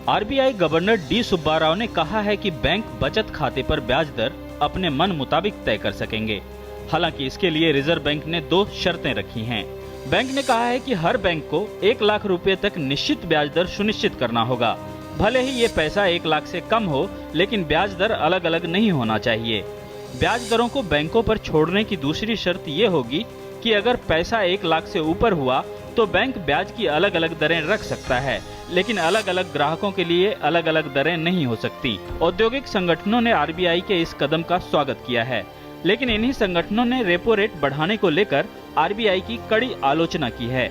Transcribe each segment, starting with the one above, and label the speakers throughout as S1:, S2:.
S1: RBI governor D Subba Rao ने कहा है कि बैंक बचत खाते पर ब्याज दर अपने मन मुताबिक तय कर सकेंगे। हालांकि इसके लिए रिजर्व बैंक ने 2 शर्तें रखी हैं। बैंक ने कहा है कि हर बैंक को 1 लाख रुपए तक निश्चित ब्याज दर सुनिश्चित करना होगा। भले ही ये पैसा 1 लाख से कम हो, लेकिन ब्याज दर अलग अलग नहीं होना चाहिए। ब्याज दरों को बैंकों पर छोड़ने की दूसरी शर्त ये होगी कि अगर पैसा 1 लाख से ऊपर हुआ तो बैंक ब्याज की अलग अलग दरें रख सकता है, लेकिन अलग अलग ग्राहकों के लिए अलग अलग दरें नहीं हो सकती। औद्योगिक संगठनों ने आरबीआई के इस कदम का स्वागत किया है, लेकिन इन्हीं संगठनों ने रेपो रेट बढ़ाने को लेकर आरबीआई की कड़ी आलोचना की है।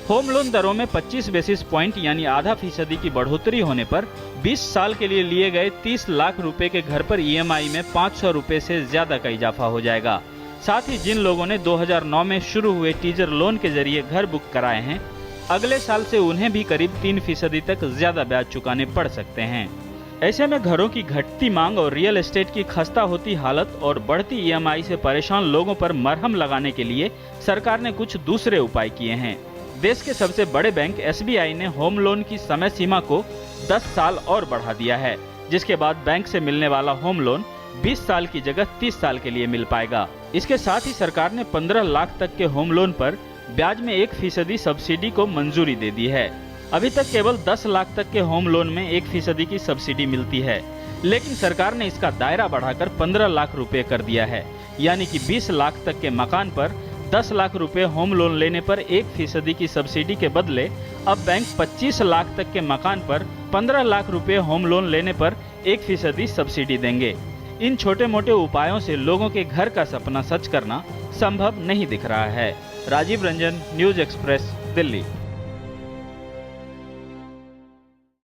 S1: होम लोन दरों में 25 बेसिस पॉइंट यानी आधा फीसदी की बढ़ोतरी होने पर 20 साल के लिए लिए गए 30 लाख रुपए के घर पर ईएमआई में 500 रुपए से ज्यादा का इजाफा हो जाएगा। साथ ही जिन लोगों ने 2009 में शुरू हुए टीजर लोन के जरिए घर बुक कराए हैं, अगले साल से उन्हें भी करीब 3% तक ज्यादा ब्याज चुकाने पड़ सकते हैं। ऐसे में घरों की घटती मांग और रियल एस्टेट की खस्ता होती हालत और बढ़ती ईएमआई से परेशान लोगों पर मरहम लगाने के लिए सरकार ने कुछ दूसरे उपाय किए हैं। देश के सबसे बड़े बैंक एसबीआई ने होम लोन की समय सीमा को 10 साल और बढ़ा दिया है, जिसके बाद बैंक से मिलने वाला होम लोन 20 साल की जगह 30 साल के लिए मिल पाएगा। इसके साथ ही सरकार ने 15 लाख तक के होम लोन पर ब्याज में 1% सब्सिडी को मंजूरी दे दी है। अभी तक केवल 10 लाख तक के होम लोन में 1% की सब्सिडी मिलती है, लेकिन सरकार ने इसका दायरा बढ़ाकर 15 लाख रुपए कर दिया है। यानी कि 20 लाख तक के मकान पर 10 लाख रुपए होम लोन लेने पर 1% की सब्सिडी के बदले अब बैंक 25 लाख तक के मकान पर 15 लाख रुपए होम लोन लेने पर 1% सब्सिडी देंगे। इन छोटे मोटे उपायों से लोगों के घर का सपना सच करना संभव नहीं दिख रहा है। Rajiv Ranjan, News Express, Delhi.